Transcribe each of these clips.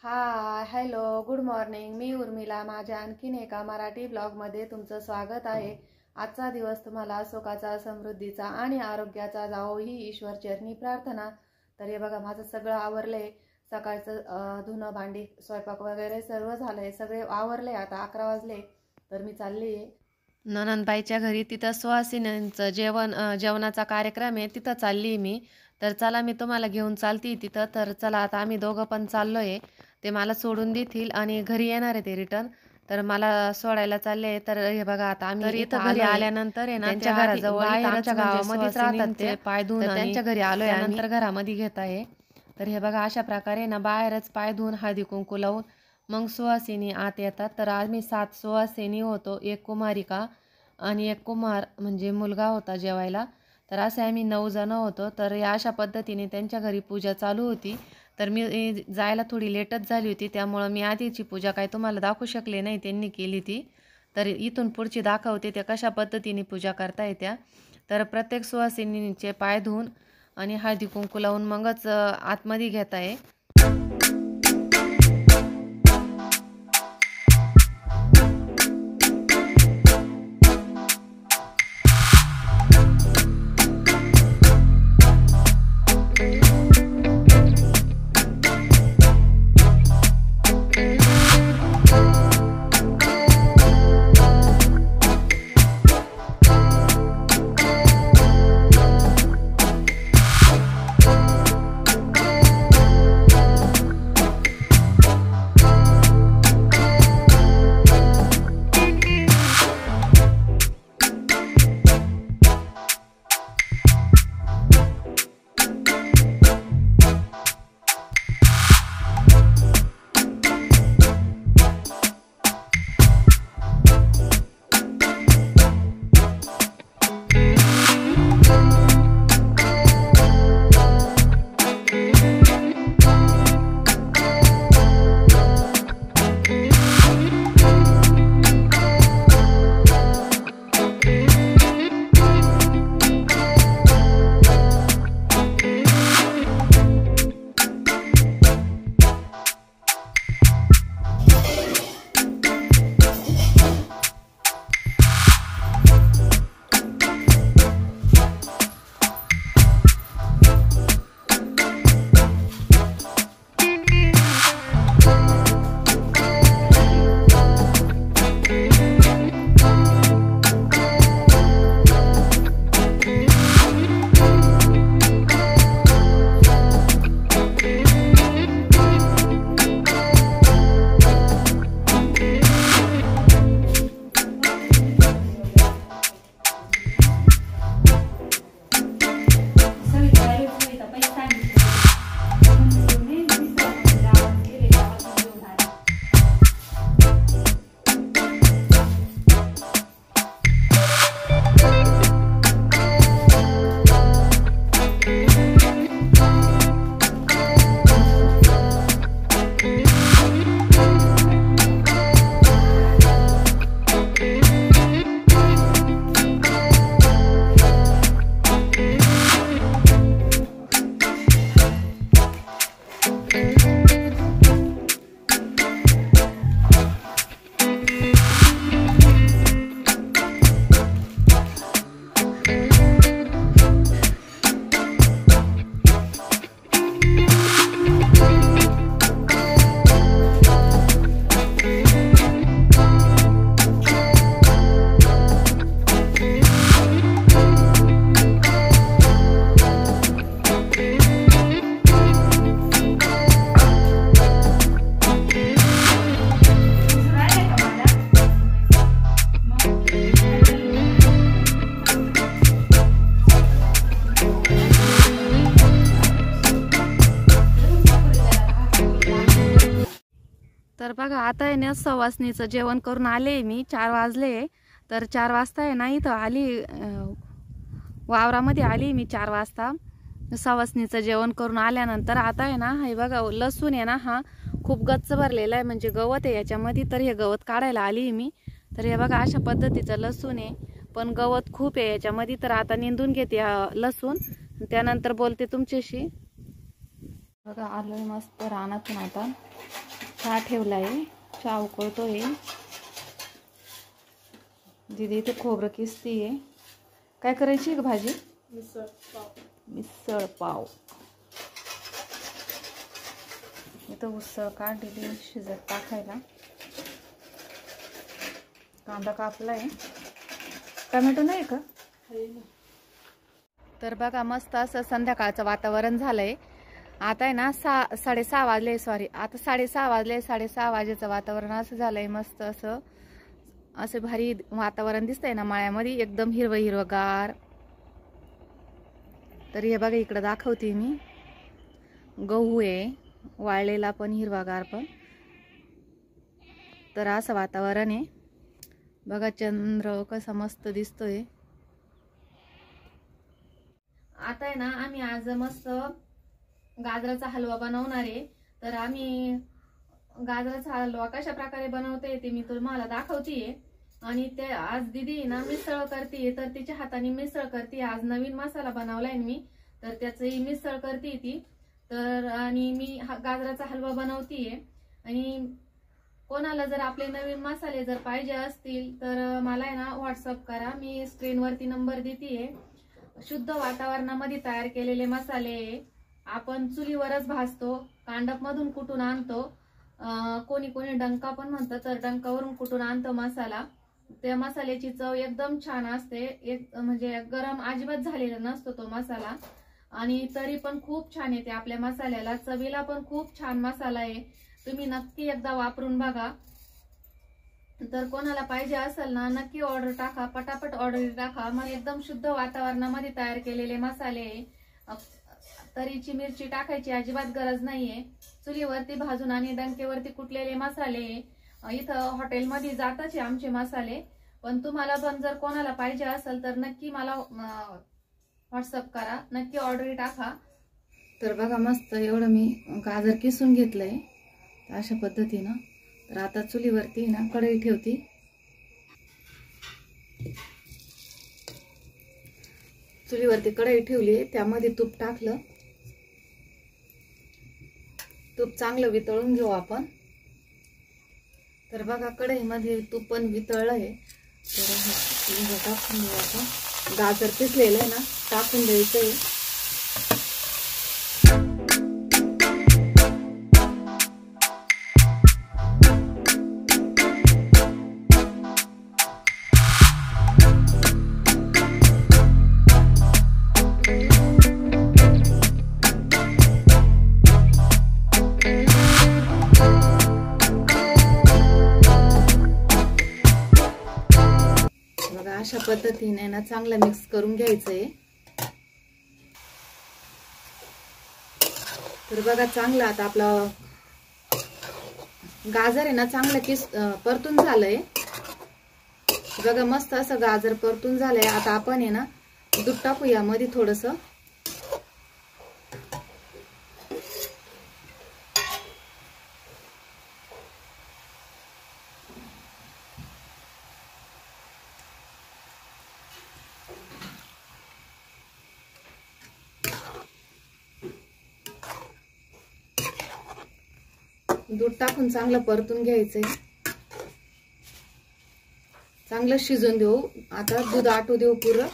Hello, good morning. मी उर्मिला. माझ्या आणखीन एका मराठी ब्लॉगमध्ये तुमचं स्वागत आहे. आजचा दिवस तुम्हाला सुखाचा, समृद्धीचा आणि आरोग्याचा जावो ही ईश्वर चरणी प्रार्थना. तर हे बघा, माझं सगळं आवरलंय. सकाळचं धुणं भांडी स्वयंपाक वगैरे सर्व झालंय, सगळे आवरले. आता 11 वाजले. तर मी चालली ननंदबाईच्या घरी. तिथं सुहासिनींचं जेवणाचा कार्यक्रम आहे, तिथं चालली मी. तर चला, मी तुम्हाला घेऊन चालती तिथं. तर चला, आता आम्ही दोघं पण चाललोय. ते मला सोडून देतील आणि घरी येणार आहे ते रिटर्न. तर मला सोडायला चालले. तर हे बघा, आता आम्ही इथं घरी आल्यानंतर आहे ना, त्यांच्या घराजवळ आमच्या गावामध्येच राहतात ते पाय धुवून, त्यांच्या घरी आलोय. नंतर घरामध्ये घेत आहे. तर हे बघा, अशा प्रकारे ना बाहेरच पाय धुवून हळदी कुंकू लावून मग सुहासिनी आत येतात. तर आम्ही 7 सुहासिनी होतो, 1 कुमारिका आणि 1 कुमार म्हणजे मुलगा होता जेवायला. तर असे आम्ही 9 जण होतो. तर या अशा पद्धतीने त्यांच्या घरी पूजा चालू होती. तर मी जायला थोडी लेटच झाली होती, त्यामुळं मी आधीची पूजा काय तुम्हाला दाखवू शकले नाही, त्यांनी केली ती. तर इथून पुढची दाखवते त्या कशा पद्धतीने पूजा करता येत्या. तर प्रत्येक सुवासिनीचे पाय धुवून आणि हळदी कुंकू लावून मगच आतमध्ये घेत आहे. तर बघा, आता आहे ना सवासणीचं जेवण करून आले मी. 4 वाजले. तर 4 वाजता आहे ना इथं आली, वावरामध्ये आली मी 4 वाजता. सवासणीचं जेवण करून आल्यानंतर आता आहे ना, हे बघा लसूण आहे ना, हा खूप गच्च भरलेला आहे, म्हणजे गवत आहे याच्यामध्ये. तर हे गवत काढायला आली मी. तर हे बघा, अशा पद्धतीचं लसूण आहे, पण गवत खूप आहे याच्यामध्ये. तर आता निंदून घेते लसूण, त्यानंतर बोलते तुमच्याशी. बघा आलोय मस्त रानातून. आता चहा ठेवलाय, चहा उकळतोय. दीदी इथे खोबरं किसतीये. काय करायची का भाजी? मिसळ पाव. इथं उसळ काढलेली शिजत टाकायला. कांदा कापलाय. टोमॅटो नाही का? तर बघा मस्त असं संध्याकाळचं वातावरण झालंय. आता आहे ना 6:30 वाजले. सॉरी, आता 6:30 वाजले. 6:30 वाजेचं वातावरण असं झालंय. मस्त असं भारी वातावरण दिसतंय ना माळ्यामध्ये. एकदम हिरवगार. तर हे बघा इकडं दाखवते मी. गहू आहे वाळलेला पण हिरवागार पण. तर असं वातावरण आहे बघा. चंद्र कसा मस्त दिसतोय. आता आहे ना आम्ही आज मस्त गाजराचा हलवा बनवणार आहे. तर आम्ही गाजराचा हलवा कशा प्रकारे बनवते ते मी तुम्हाला दाखवतेय. आणि ते आज दीदी ना मिसळ करते. तर तिच्या हाताने मिसळ करते. आज नवीन मसाला बनवलाय मी, तर त्याची मिसळ करते ती. तर आणि मी गाजराचा हलवा बनवतेय. आणि कोणाला जर आपले नवीन मसाले जर पाहिजे असतील तर मला आहे ना व्हॉट्सअप करा. मी स्क्रीनवरती नंबर देतेय. शुद्ध वातावरणामध्ये तयार केलेले मसाले आपण चुलीवरच भाजतो. कांडप मधून कुटून आणतो. कोणी डंका पण म्हणतं, तर डंकावरून कुटून आणतो मसाला. त्या मसाल्याची चव एकदम छान असते. म्हणजे गरम अजिबात झालेला नसतो तो मसाला. आणि तरी पण खूप छान येते आपल्या मसाल्याला. चवीला पण खूप छान मसाला आहे. तुम्ही नक्की एकदा वापरून बघा. तर कोणाला पाहिजे असेल ना नक्की ऑर्डर टाका. पटापट ऑर्डर टाका. मग एकदम शुद्ध वातावरणामध्ये तयार केलेले मसाले. तरीची मिरची टाकायची अजिबात गरज नाहीये. चुलीवरती भाजून आणि डंकेवरती कुटलेले मसाले. इथं हॉटेलमध्ये जाताच आमचे मसाले. पण तुम्हाला पण जर कोणाला पाहिजे असेल तर नक्की मला व्हॉट्सअप करा. नक्की ऑर्डर टाका. तर बघा मस्त एवढं मी गाजर किसून घेतलंय अशा पद्धतीनं. तर आता चुलीवरती ना कढई ठेवती. चुलीवरती कढई ठेवली. त्यामध्ये तूप टाकलं. तूप चांगलं वितळून घेऊ आपण. तर बघा कढईमध्ये तूप पण वितळलंय. तर टाकून घेऊ आपण. गाजर किसलेलं आहे ना टाकून द्यायचंय. अशा पद्धतीने ना चांगलं मिक्स करून घ्यायचंय. तर बघा चांगलं आता आपलं गाजर आहे ना चांगलं परतून झालंय. बघा मस्त असं गाजर परतून झालंय. आता आपण आहे ना दूध टाकू यामध्ये थोडस. दूध टाकून चांगलं परतून घ्यायचंय. चांगलं शिजून देऊ. आता दूध आटू देऊ पुरं.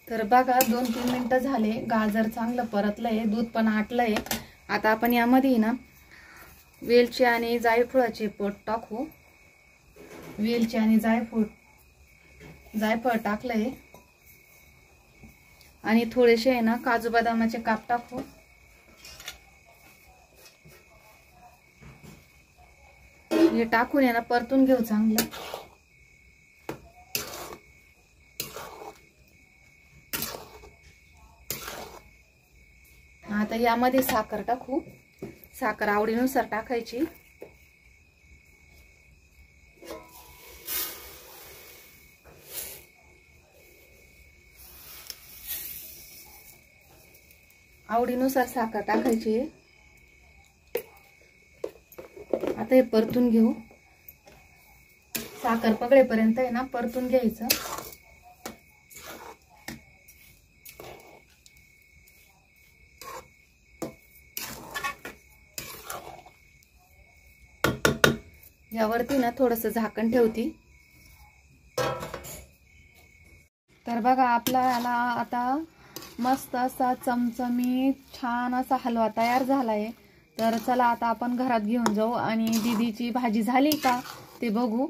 तर बघा 2-3 मिनिटं झाले. गाजर चांगलं परतलंय. दूध पण आटलंय. आता आपण यामध्ये ना वेलची आणि जायफळाचे पोट टाकू. वेलची आणि जायफळ टाकलंय. आणि थोडेसे आहे ना काजू बदामाचे काप टाकू. हे टाकून आहे ना परतून घेऊ चांगलं. आता यामध्ये साखर टाकू. साखर आवडीनुसार टाकायची. आवडीनुसार साखर टाकायची. आता हे परतून घेऊ. साखर पगळेपर्यंत आहे ना परतून घ्यायचं. यावरती ना थोडंसं झाकण ठेवती. तर बघा आपल्याला आता मस्त असा चमचमीत छान असा हलवा तयार झालाय. तर चला आता आपण घरात घेऊन जाऊ आणि दीदीची भाजी झाली का ते बघू.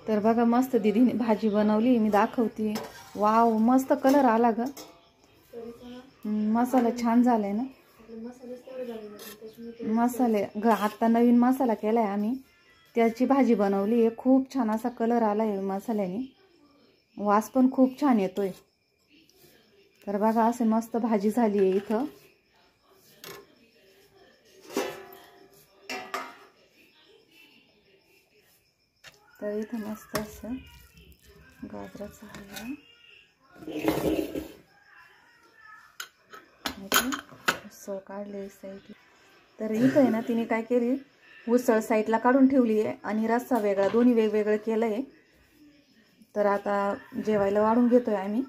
तर बघा मस्त दीदीने भाजी बनवली, मी दाखवते. वाव, मस्त कलर आला ग. मसाला छान झालाय ना. मसाले आता नवीन मसाला केलाय आम्ही, त्याची भाजी बनवली आहे. खूप छान असा कलर आलाय मसाल्याने, वास पण खूप छान येतोय. तर बघा असे मस्त भाजी झाली आहे इथं. तर इथं मस्त असं गाजराचं हलवा उसळ काढले साईडला. तर इथं आहे ना तिने काय केली, उसळ साईडला काढून ठेवली आहे आणि रस्सा वेगळा, दोन्ही वेगवेगळं केलंय. तर आता जेवायला वाढून घेतोय आम्ही.